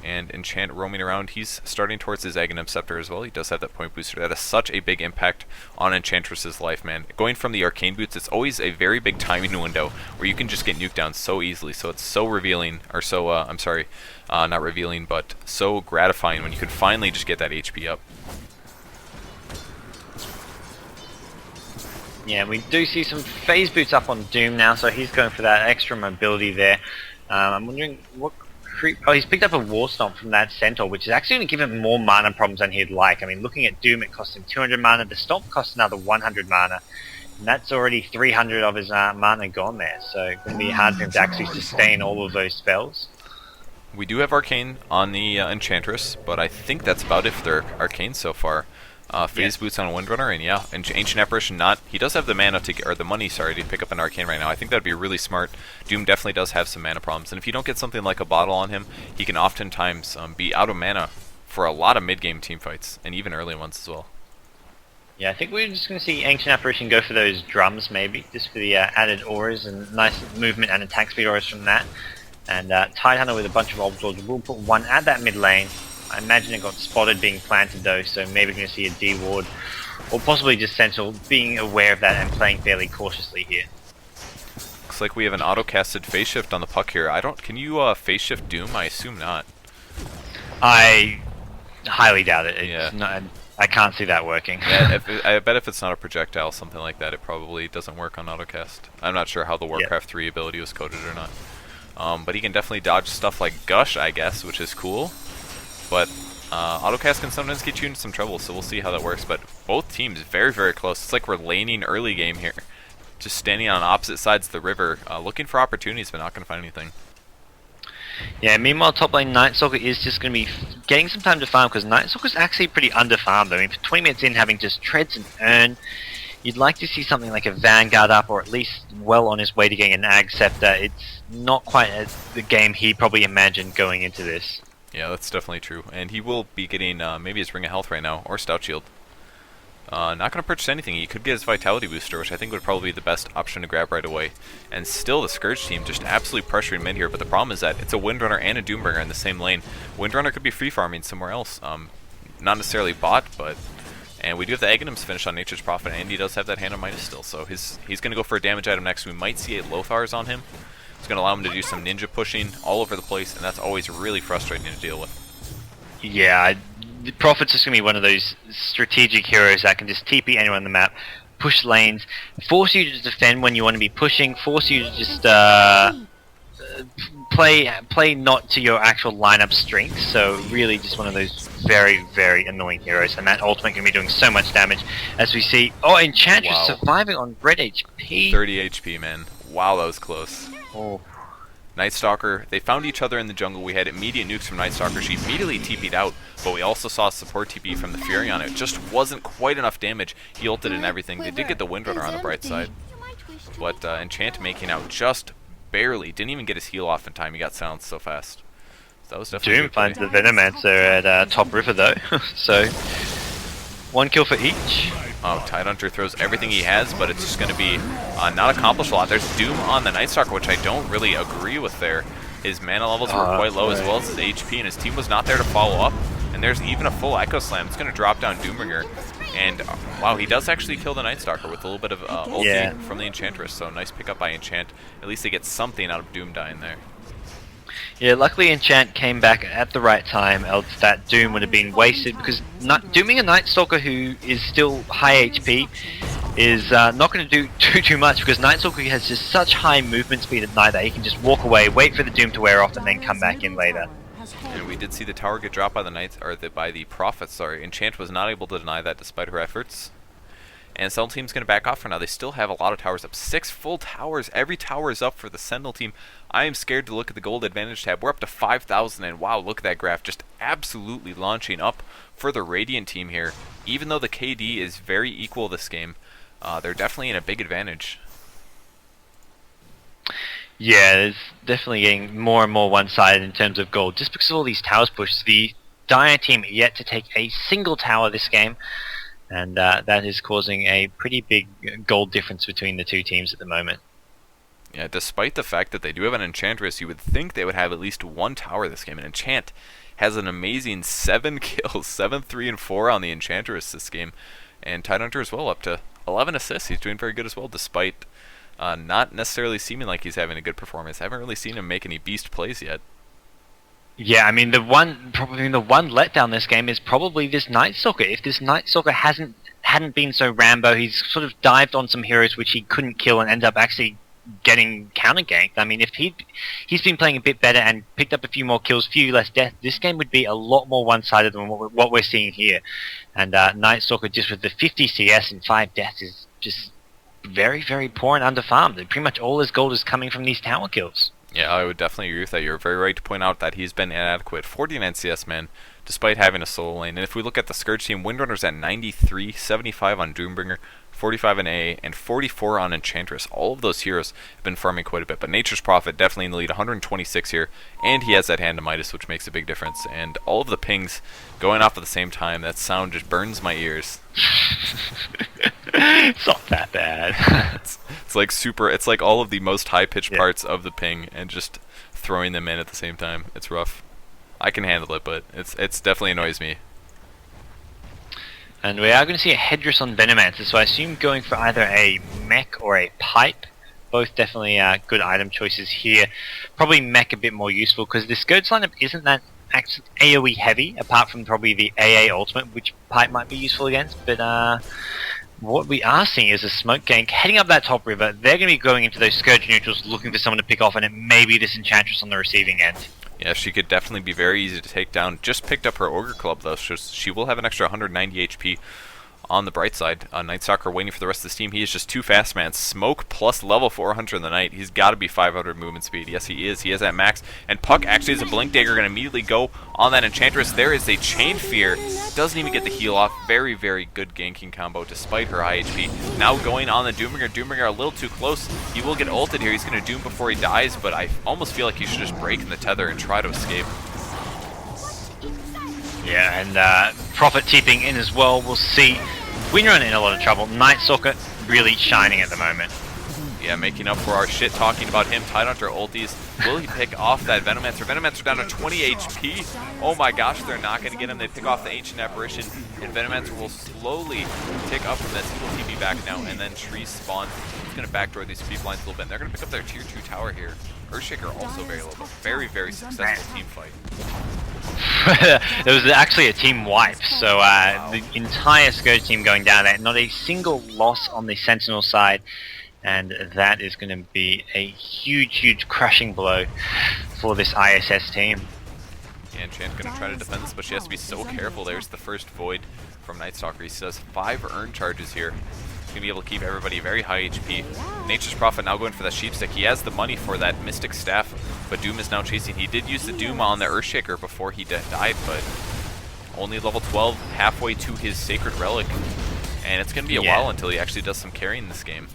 And Enchant roaming around, he's starting towards his Aghanim Scepter as well. He does have that point booster. That has such a big impact on Enchantress's life, man. Going from the Arcane Boots, it's always a very big timing window where you can just get nuked down so easily. So it's so revealing, or so, I'm sorry, not revealing, but so gratifying when you can finally just get that HP up. Yeah, we do see some phase boots up on Doom now, so he's going for that extra mobility there. I'm wondering what... Oh, he's picked up a War Stomp from that Centaur, which is actually going to give him more mana problems than he'd like. I mean, looking at Doom, it costs him 200 mana. The Stomp costs another 100 mana. And that's already 300 of his mana gone there. So it's going to be hard for him to actually sustain all of those spells. We do have Arcane on the Enchantress, but I think that's about it for their Arcane so far. Phase boots on Windrunner, and yeah, Ancient Apparition not. He does have the mana to, or the money, sorry, to pick up an Arcane right now. I think that'd be really smart. Doom definitely does have some mana problems, and if you don't get something like a bottle on him, he can oftentimes be out of mana for a lot of mid-game teamfights, and even early ones as well. Yeah, I think we're just going to see Ancient Apparition go for those drums, maybe, just for the added auras and nice movement and attack speed auras from that. And Tidehunter with a bunch of Orb Lords will put one at that mid lane. I imagine it got spotted being planted though, so maybe we're going to see a D ward, or possibly just Central being aware of that and playing fairly cautiously here. Looks like we have an auto-casted phase shift on the puck here. Can you phase shift Doom? I assume not. I highly doubt it. Yeah. I can't see that working. Yeah, I bet if it's not a projectile, something like that, it probably doesn't work on autocast. I'm not sure how the Warcraft 3 ability was coded or not. But he can definitely dodge stuff like Gush, I guess, which is cool. But autocast can sometimes get you into some trouble, so we'll see how that works. But both teams very, very close. It's like we're laning early game here. Just standing on opposite sides of the river, looking for opportunities, but not going to find anything. Yeah, meanwhile top lane Night Stalker is just going to be getting some time to farm, because Night Stalker's actually pretty under-farmed. I mean, for 20 minutes in, having just treads and earn, you'd like to see something like a Vanguard up, or at least well on his way to getting an Ag Scepter. It's not quite the game he probably imagined going into this. Yeah, that's definitely true. And he will be getting maybe his Ring of Health right now, or Stout Shield. Not going to purchase anything. He could get his Vitality Booster, which I think would probably be the best option to grab right away. And still, the Scourge team just absolutely pressuring mid here, but the problem is that it's a Windrunner and a Doombringer in the same lane. Windrunner could be free farming somewhere else. Not necessarily bot, but... And we do have the Aghanims finish on Nature's Prophet, and he does have that Hand of Midas still, so he's going to go for a damage item next. We might see a Lothar's on him. It's going to allow him to do some ninja pushing all over the place, and that's always really frustrating to deal with. Yeah, the Prophet's just going to be one of those strategic heroes that can just TP anyone on the map, push lanes, force you to defend when you want to be pushing, force you to just play not to your actual lineup strengths. So really just one of those very, very annoying heroes, and that ultimate can be doing so much damage, as we see. Oh, Enchantress surviving on red HP. 30 HP, man. Wow, that was close. Oh. Night Stalker, they found each other in the jungle. We had immediate nukes from Night Stalker. She immediately TP'd out, but we also saw support TP from the Fury on it. Just wasn't quite enough damage. He ulted and everything. They did get the Windrunner on the bright side, but Enchant making out just barely. Didn't even get his heal off in time. He got silenced so fast. So that was definitely Doom finds the Venomancer at top river though, so one kill for each. Oh, Tidehunter throws everything he has, but it's just going to be not accomplish a lot. There's Doom on the Night Stalker, which I don't really agree with there. His mana levels were quite low, as well as his HP, and his team was not there to follow up. And there's even a full Echo Slam. It's going to drop down Doombringer. And, wow, he does actually kill the Night Stalker with a little bit of ulti from the Enchantress. So nice pickup by Enchant. At least they get something out of Doom dying there. Yeah, luckily Enchant came back at the right time, else that Doom would have been wasted, because dooming a Night Stalker who is still high HP is not going to do too much, because Night Stalker has just such high movement speed at night that he can just walk away, wait for the Doom to wear off, and then come back in later. And we did see the tower get dropped by the Prophet, sorry. Enchant was not able to deny that despite her efforts. And Sentinel team's going to back off for now. They still have a lot of towers up. 6 full towers. Every tower is up for the Sentinel team. I am scared to look at the gold advantage tab. We're up to 5,000, and wow, look at that graph. Just absolutely launching up for the Radiant team here. Even though the KD is very equal this game, they're definitely in a big advantage. Yeah, it's definitely getting more and more one-sided in terms of gold. Just because of all these towers pushed, the Dire team yet to take a single tower this game. And that is causing a pretty big gold difference between the two teams at the moment. Yeah, despite the fact that they do have an Enchantress, you would think they would have at least one tower this game. And Enchant has an amazing 7 kills, 7, 3, and 4 on the Enchantress this game. And Tidehunter as well, up to 11 assists. He's doing very good as well, despite not necessarily seeming like he's having a good performance. I haven't really seen him make any beast plays yet. Yeah, I mean, the one letdown this game is probably this Night Stalker. If this Night Stalker hadn't been so Rambo, he's sort of dived on some heroes which he couldn't kill and ended up actually getting counter ganked. I mean, if he's been playing a bit better and picked up a few more kills, few less death, this game would be a lot more one-sided than what we're seeing here. And Night Stalker just with the 50 CS and 5 deaths is just very, very poor and underfarmed. Pretty much all his gold is coming from these tower kills. Yeah, I would definitely agree with that. You're very right to point out that he's been inadequate. 49 CS, man, despite having a solo lane. And if we look at the Scourge team, Windrunner's at 93, 75 on Doombringer, 45 on A, and 44 on Enchantress. All of those heroes have been farming quite a bit, but Nature's Prophet definitely in the lead, 126 here, and he has that Hand of Midas, which makes a big difference. And all of the pings going off at the same time, that sound just burns my ears. It's not that bad. It's like it's like all of the most high-pitched parts of the ping, and just throwing them in at the same time. It's rough. I can handle it, but it's definitely annoys me. And we are going to see a Headress on Venomancer, so I assume going for either a mech or a pipe. Both definitely good item choices here. Probably mech a bit more useful, because the Scourge lineup isn't that AoE heavy, apart from probably the AA ultimate, which pipe might be useful against. But what we are seeing is a smoke gank heading up that top river. They're going to be going into those Scourge neutrals, looking for someone to pick off, and it may be this Enchantress on the receiving end. Yeah, she could definitely be very easy to take down. Just picked up her Ogre Club, though, so she will have an extra 190 HP on the bright side. Night Stalker waiting for the rest of this team. He is just too fast, man. Smoke plus level 400 in the night. He's got to be 500 movement speed. Yes, he is. He is at max. And Puck actually has a Blink Dagger, going to immediately go on that Enchantress. There is a Chain Fear. Doesn't even get the heal off. Very, very good ganking combo despite her high HP. Now going on the Doombringer. Doombringer a little too close. He will get ulted here. He's going to Doom before he dies, but I almost feel like he should just break in the tether and try to escape. Yeah, and Prophet tipping in as well. We'll see. Winrun in a lot of trouble. Night Stalker really shining at the moment. Yeah, making up for our shit talking about him. Tidehunter ulties. Will he pick off that Venomancer? Venomancer down to 20 HP. Oh my gosh, they're not going to get him. They pick off the Ancient Apparition, and Venomancer will slowly tick up from this. He will TP back now, and then Tree spawn. He's going to backdoor these creep lines a little bit. And they're going to pick up their tier 2 tower here. Earthshaker also very low, but very, very successful team fight. There was actually a team wipe, so the entire Scourge team going down there. Not a single loss on the Sentinel side, and that is going to be a huge, huge crushing blow for this ISS team. Yeah, and Chant going to try to defend this, but she has to be so careful. There's the first Void from Night Stalker. He says 5 earn charges here. He's going to be able to keep everybody very high HP. Nature's Prophet now going for that Sheep Stick. He has the money for that Mystic Staff, but Doom is now chasing. He did use the Doom on the Earthshaker before he died, but only level 12, halfway to his Sacred Relic. And it's going to be a while until he actually does some carrying in this game.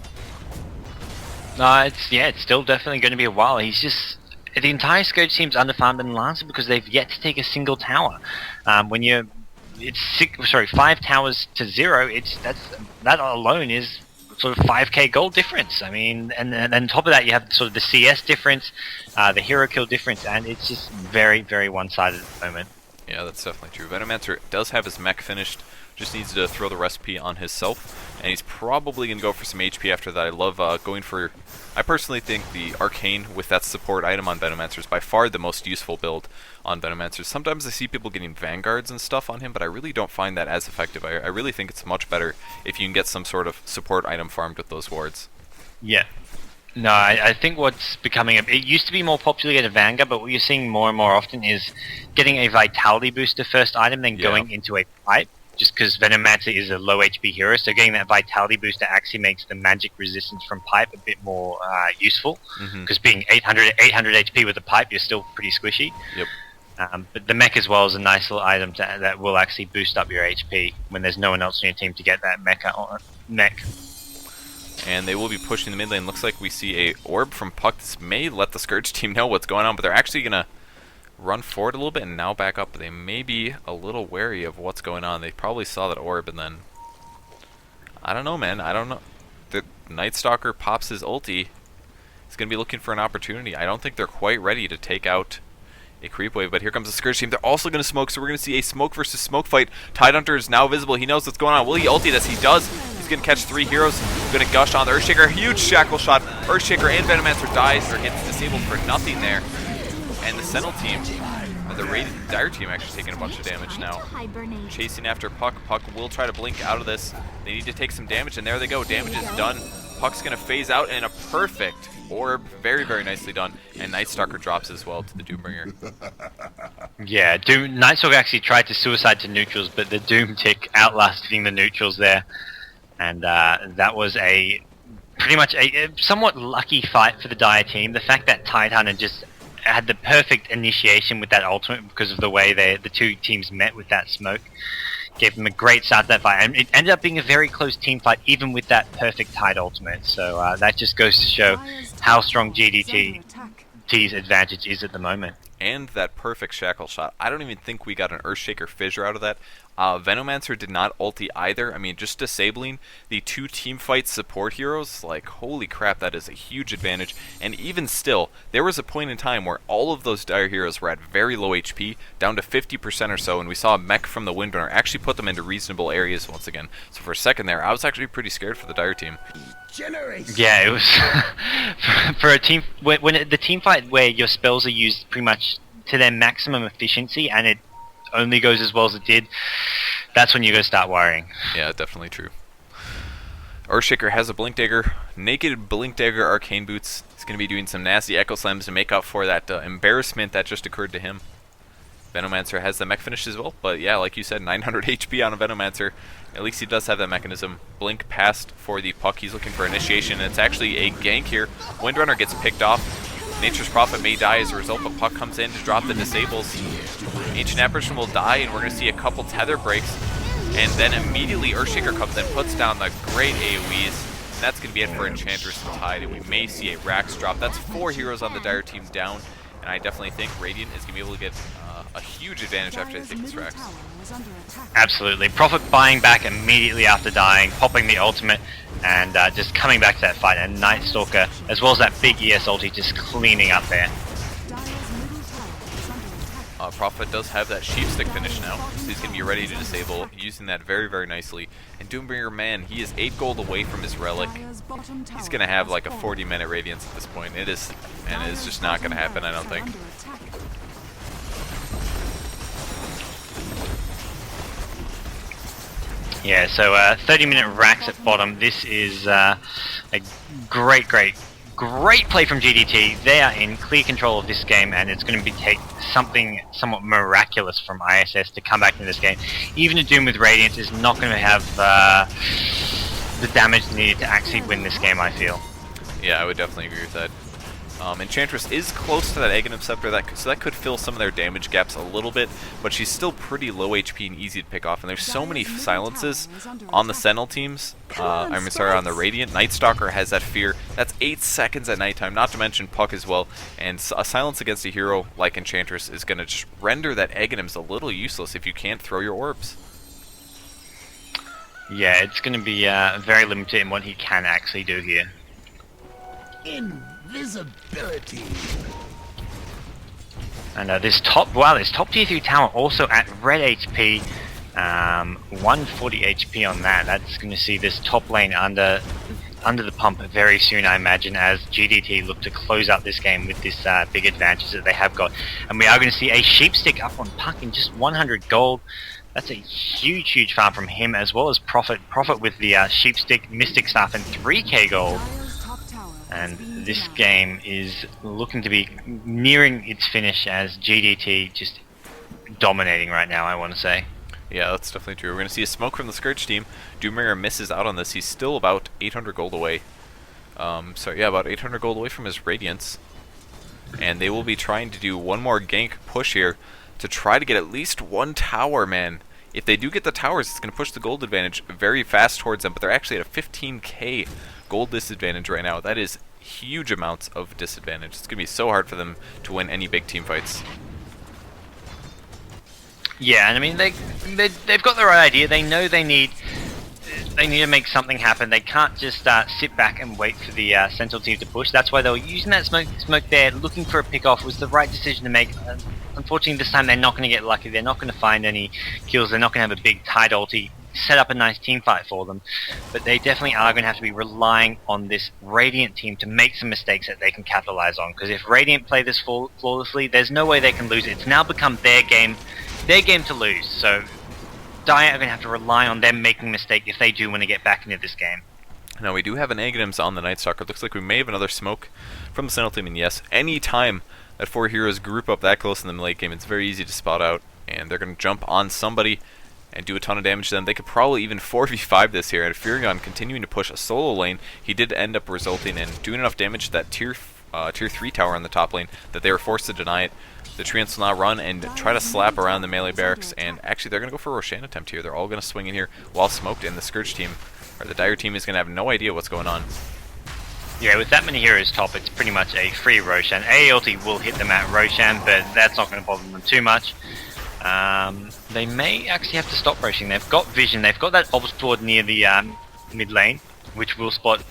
No, it's still definitely going to be a while. He's just... The entire Scourge team's underfarmed and Lancer because they've yet to take a single tower. When you're... It's 5 towers to 0. That alone is sort of 5k gold difference. I mean, and on top of that, you have sort of the CS difference, the hero kill difference, and it's just very, very one-sided at the moment. Yeah, that's definitely true. Venomancer does have his mech finished, just needs to throw the recipe on himself, and he's probably going to go for some HP after that. I love going for... I personally think the Arcane with that support item on Venomancer is by far the most useful build on Venomancer. Sometimes I see people getting Vanguards and stuff on him, but I really don't find that as effective. I really think it's much better if you can get some sort of support item farmed with those wards. Yeah. No, I think what's becoming... It used to be more popular to get a Vanguard, but what you're seeing more and more often is getting a Vitality booster first item, then going into a pipe. Just because Venomancer is a low HP hero, so getting that Vitality booster actually makes the magic resistance from pipe a bit more useful. Because being 800 HP with a pipe, you're still pretty squishy. Yep. But the mech as well is a nice little item that will actually boost up your HP when there's no one else on your team to get that mech. And they will be pushing the mid lane. Looks like we see a orb from Puck. This may let the Scourge team know what's going on, but they're actually going to run forward a little bit and now back up. They may be a little wary of what's going on. They probably saw that orb and then... I don't know, man. I don't know. The Night Stalker pops his ulti. He's going to be looking for an opportunity. I don't think they're quite ready to take out a creep wave, but here comes the Scourge team. They're also going to smoke, so we're going to see a smoke versus smoke fight. Tidehunter is now visible. He knows what's going on. Will he ulti this? He does. He's going to catch 3 heroes. He's going to gush on the Earthshaker. Huge shackle shot. Earthshaker and Venomancer dies or gets disabled for nothing there. And the Sentinel team, the Raided Dire team, actually taking a bunch of damage now. Chasing after Puck. Puck will try to blink out of this. They need to take some damage, and there they go. Damage is done. Puck's going to phase out, and a perfect orb. Very, very nicely done. And Night Stalker drops as well to the Doombringer. Yeah, Night Stalker actually tried to suicide to neutrals, but the Doom tick outlasting the neutrals there. And that was pretty much a somewhat lucky fight for the Dire team. The fact that Tidehunter just had the perfect initiation with that ultimate because of the way the two teams met with that smoke. Gave them a great start to that fight, and it ended up being a very close team fight even with that perfect Tide ultimate, so that just goes to show how strong GDT's advantage is at the moment. And that perfect shackle shot. I don't even think we got an Earthshaker fissure out of that. Venomancer did not ulti either. I mean, just disabling the 2 teamfight support heroes, like, holy crap, that is a huge advantage. And even still, there was a point in time where all of those dire heroes were at very low HP, down to 50% or so, and we saw a mech from the Windrunner actually put them into reasonable areas once again. So for a second there, I was actually pretty scared for the dire team. Yeah, it was for a team when the team fight where your spells are used pretty much to their maximum efficiency and it only goes as well as it did. That's when you go start worrying. Yeah, definitely true. Earthshaker has a Blink Dagger, naked Blink Dagger Arcane Boots. He's going to be doing some nasty Echo Slams to make up for that embarrassment that just occurred to him. Venomancer has the mech finish as well, but yeah, like you said, 900 HP on a Venomancer. At least he does have that mechanism. Blink passed for the puck. He's looking for initiation, and it's actually a gank here. Windrunner gets picked off. Nature's Prophet may die as a result, but puck comes in to drop the disables. Ancient Apparition will die, and we're going to see a couple tether breaks. And then immediately Earthshaker comes in, puts down the great AoEs. And that's going to be it for Enchantress and Tide, and we may see a Rax drop. That's 4 heroes on the dire team down, and I definitely think Radiant is going to be able to get a huge advantage after they take this Rax. Absolutely. Prophet buying back immediately after dying, popping the ultimate, and just coming back to that fight. And Night Stalker, as well as that big ES ulti, just cleaning up there. Prophet does have that Sheep Stick finish now, so he's going to be ready to disable, using that very, very nicely. And Doombringer, man, he is 8 gold away from his Relic. He's going to have like a 40-minute Radiance at this point. It is just not going to happen, I don't think. Yeah, so 30-minute Rax at bottom. This is a great play from GDT. They are in clear control of this game, and it's going to take something somewhat miraculous from ISS to come back into this game. Even a Doom with Radiance is not going to have the damage needed to actually win this game, I feel. Yeah, I would definitely agree with that. Enchantress is close to that Aghanim Scepter, so that could fill some of their damage gaps a little bit, but she's still pretty low HP and easy to pick off, and there's so many silences on the Sentinel teams, on the Radiant. Night Stalker has that fear. That's 8 seconds at nighttime, not to mention Puck as well, and a silence against a hero like Enchantress is going to just render that Aghanims a little useless if you can't throw your orbs. Yeah, it's going to be very limited in what he can actually do here. Invisibility. And this top tier 3 tower also at red HP, 140 HP on that. That's going to see this top lane under the pump very soon, I imagine, as GDT look to close out this game with this big advantage that they have got. And we are going to see a Sheep Stick up on Puck in just 100 gold. That's a huge farm from him, as well as Prophet with the Sheep Stick, Mystic Staff, and 3k gold. And this game is looking to be nearing its finish as GDT just dominating right now, I want to say. Yeah, that's definitely true. We're going to see a smoke from the Scourge team. Doombringer misses out on this. He's still about 800 gold away. About 800 gold away from his Radiance. And they will be trying to do one more gank push here to try to get at least one tower, man. If they do get the towers, it's going to push the gold advantage very fast towards them, but they're actually at a 15k gold disadvantage right now. That is huge amounts of disadvantage. It's going to be so hard for them to win any big team fights. Yeah, and I mean they've got the right idea. They know they need to make something happen. They can't just sit back and wait for the Sentinel team to push. That's why they were using that smoke there, looking for a pick-off. Was the right decision to make. Unfortunately, this time they're not going to get lucky. They're not going to find any kills. They're not going to have a big Tide ulti set up a nice team fight for them. But they definitely are going to have to be relying on this Radiant team to make some mistakes that they can capitalize on. Because if Radiant play this flawlessly, there's no way they can lose it. It's now become their game to lose. So Dire are going to have to rely on them making a mistake if they do want to get back into this game. Now we do have an Aghanims on the Night Stalker. Looks like we may have another smoke from the Sentinel team. And yes, any time that 4 heroes group up that close in the late game, it's very easy to spot out. And they're going to jump on somebody and do a ton of damage to them. They could probably even 4v5 this here. And Furion continuing to push a solo lane, he did end up resulting in doing enough damage to that tier 3 tower on the top lane that they were forced to deny it. The Treants will now run and try to slap around the melee barracks, and actually they're going to go for a Roshan attempt here. They're all going to swing in here while smoked, and the Scourge team, or the Dire team, is going to have no idea what's going on. Yeah, with that many heroes top, it's pretty much a free Roshan. A ulti will hit them at Roshan, but that's not going to bother them too much. They may actually have to stop roaching. They've got vision. They've got that obs board near the mid lane, which will spot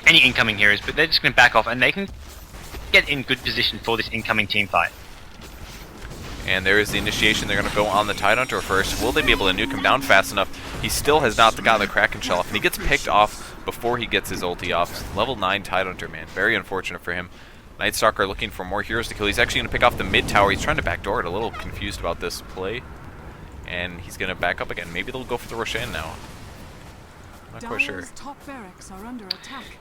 any incoming heroes, but they're just going to back off, and they can get in good position for this incoming team fight. And there is the initiation. They're going to go on the Tidehunter first. Will they be able to nuke him down fast enough? He still has not got the Kraken shell off, and he gets picked off before he gets his ulti off. Level 9 Tidehunter, man. Very unfortunate for him. Night Stalker looking for more heroes to kill. He's actually going to pick off the mid tower. He's trying to backdoor it. A little confused about this play. And he's going to back up again. Maybe they'll go for the Roshan now. Not quite sure.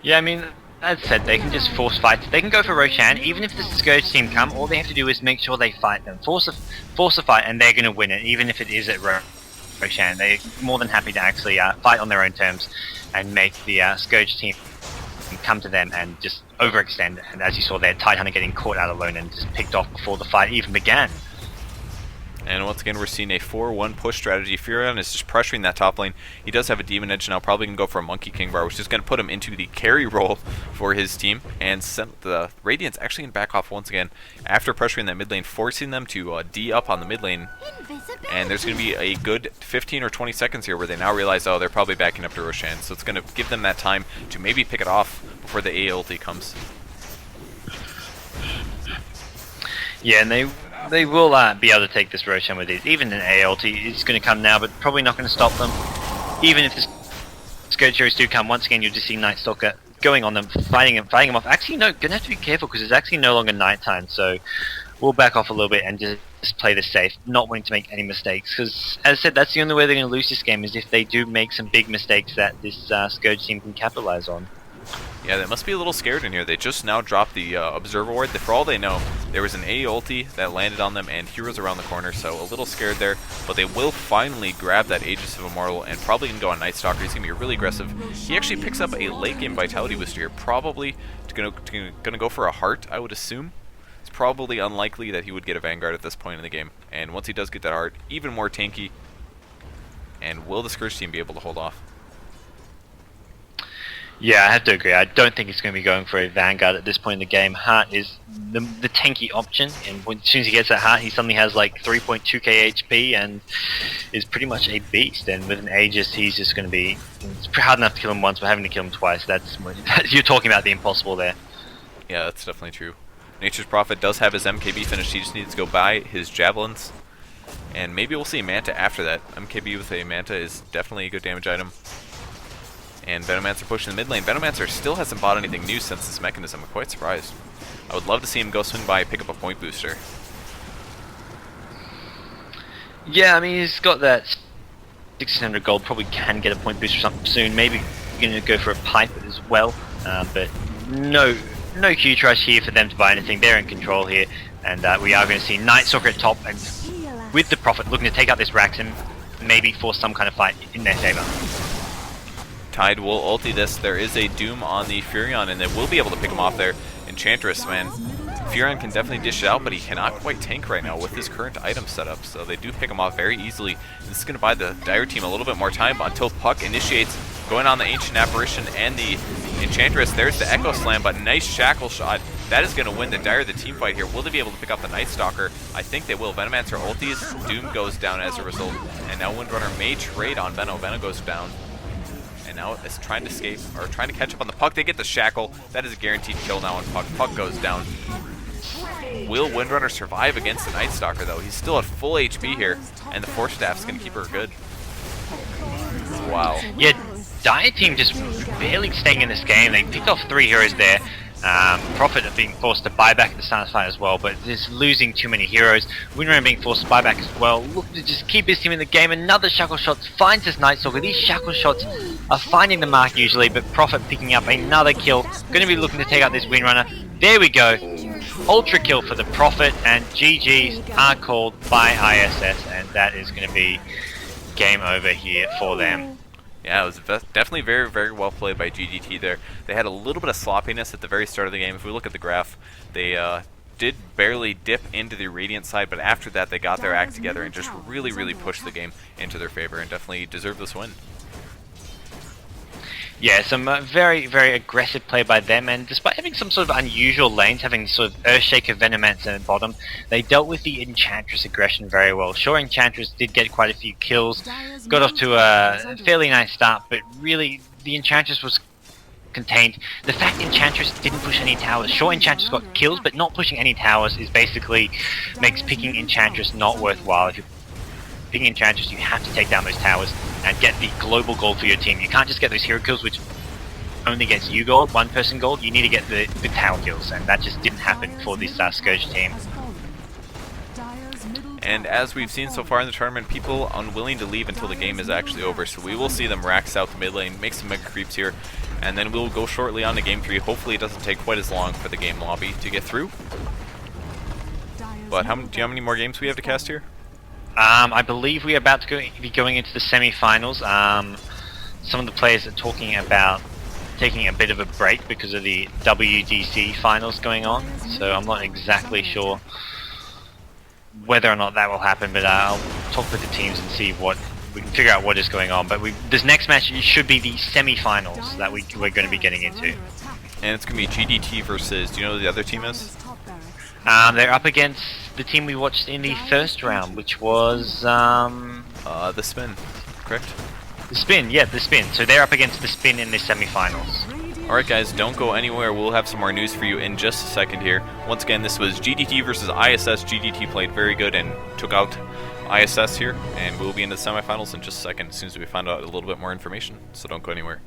Yeah, I mean, as said, they can just force fights. They can go for Roshan, even if the Scourge team come. All they have to do is make sure they fight them. Force a fight, and they're going to win it, even if it is at Roshan. They're more than happy to actually fight on their own terms and make the Scourge team come to them and just overextend. And as you saw there, Tidehunter getting caught out alone and just picked off before the fight even began. And once again, we're seeing a 4-1 push strategy. Furion is just pressuring that top lane. He does have a Demon Edge now, probably going to go for a Monkey King bar, which is going to put him into the carry role for his team. And sent the Radiant's actually going to back off once again after pressuring that mid lane, forcing them to D up on the mid lane. And there's going to be a good 15 or 20 seconds here where they now realize, oh, they're probably backing up to Roshan. So it's going to give them that time to maybe pick it off before the A ulti comes. Yeah, and they will be able to take this Roshan with ease. Even an ALT is going to come now, but probably not going to stop them. Even if the Scourge heroes do come, once again you'll just see Night Stalker going on them, fighting them off. Actually, no, going to have to be careful because it's actually no longer nighttime, so we'll back off a little bit and just play this safe, not wanting to make any mistakes. Because, as I said, that's the only way they're going to lose this game, is if they do make some big mistakes that this Scourge team can capitalize on. Yeah, they must be a little scared in here. They just now dropped the Observer Ward. For all they know, there was an A ulti that landed on them and heroes around the corner, so a little scared there. But they will finally grab that Aegis of Immortal and probably going to go on Night Stalker. He's going to be really aggressive. He actually picks up a late game Vitality Booster here. Probably going to go for a Heart, I would assume. It's probably unlikely that he would get a Vanguard at this point in the game. And once he does get that Heart, even more tanky. And will the Scourge team be able to hold off? Yeah, I have to agree. I don't think he's going to be going for a Vanguard at this point in the game. Heart is the tanky option, and as soon as he gets that Heart, he suddenly has like 3.2k HP and is pretty much a beast. And with an Aegis, he's just going to be... It's hard enough to kill him once, but having to kill him twice, you're talking about the impossible there. Yeah, that's definitely true. Nature's Prophet does have his MKB finished. He just needs to go buy his Javelins. And maybe we'll see Manta after that. MKB with a Manta is definitely a good damage item. And Venomancer pushing the mid lane. Venomancer still hasn't bought anything new since this mechanism. I'm quite surprised. I would love to see him go swing by and pick up a point booster. Yeah, I mean, he's got that 1600 gold. Probably can get a point booster or something soon. Maybe going to go for a pipe as well. But no huge rush here for them to buy anything. They're in control here. And we are going to see Night Stalker at top. And with the Prophet looking to take out this Rax and maybe force some kind of fight in their favor. Tide will ulti this. There is a Doom on the Furion, and they will be able to pick him off there. Enchantress, man. Furion can definitely dish it out, but he cannot quite tank right now with his current item setup, so they do pick him off very easily. This is going to buy the Dire team a little bit more time until Puck initiates, going on the Ancient Apparition and the Enchantress. There's the Echo Slam, but nice Shackle Shot. That is going to win the Dire the team fight here. Will they be able to pick up the Night Stalker? I think they will. Venomancer ultis, Doom goes down as a result, and now Windrunner may trade on Veno. Veno goes down. And now it's trying to escape, or trying to catch up on the Puck. They get the Shackle. That is a guaranteed kill now on Puck. Puck goes down. Will Windrunner survive against the Night Stalker, though? He's still at full HP here, and the Force Staff's going to keep her good. Wow. Yeah, Dire team just barely staying in this game. They picked off 3 heroes there. Prophet being forced to buy back at the start of the fight as well, but just losing too many heroes. Windrunner being forced to buy back as well. Look to just keep his team in the game. Another Shackle Shot finds this Night Stalker. These Shackle Shots are finding the mark usually, but Prophet picking up another kill. Going to be looking to take out this Windrunner. There we go. Ultra kill for the Prophet, and GG's are called by ISS, and that is going to be game over here for them. Yeah, it was definitely very, very well played by GDT there. They had a little bit of sloppiness at the very start of the game. If we look at the graph, they did barely dip into the Radiant side, but after that they got their act together and just really, really pushed the game into their favor and definitely deserved this win. Yeah, some very, very aggressive play by them, and despite having some sort of unusual lanes, having sort of Earthshaker, Venomancer at bottom, they dealt with the Enchantress aggression very well. Sure, Enchantress did get quite a few kills, got off to a fairly nice start, but really, the Enchantress was contained. The fact Enchantress didn't push any towers, sure Enchantress got kills, but not pushing any towers is basically makes picking Enchantress not worthwhile. If you're picking Enchantress, you have to take down those towers and get the global gold for your team. You can't just get those hero kills, which only gets you gold, one person gold. You need to get the tower kills, and that just didn't happen for this Scourge team. And as we've seen so far in the tournament, people unwilling to leave until the game is actually over. So we will see them rack south the mid lane, make some mega creeps here, and then we'll go shortly on to game 3. Hopefully it doesn't take quite as long for the game lobby to get through. But do you know how many more games we have to cast here? I believe we are about to be going into the semi-finals. Some of the players are talking about taking a bit of a break because of the WDC finals going on, so I'm not exactly sure whether or not that will happen, but I'll talk with the teams and see what we can figure out what is going on. But this next match should be the semi-finals that we're going to be getting into. And it's going to be GDT versus, do you know who the other team is? They're up against the team we watched in the first round, which was the Spin, correct? The Spin, yeah, the Spin. So they're up against the Spin in the semi-finals. Alright guys, don't go anywhere. We'll have some more news for you in just a second here. Once again, this was GDT versus ISS. GDT played very good and took out ISS here, and we'll be in the semifinals in just a second as soon as we find out a little bit more information, so don't go anywhere.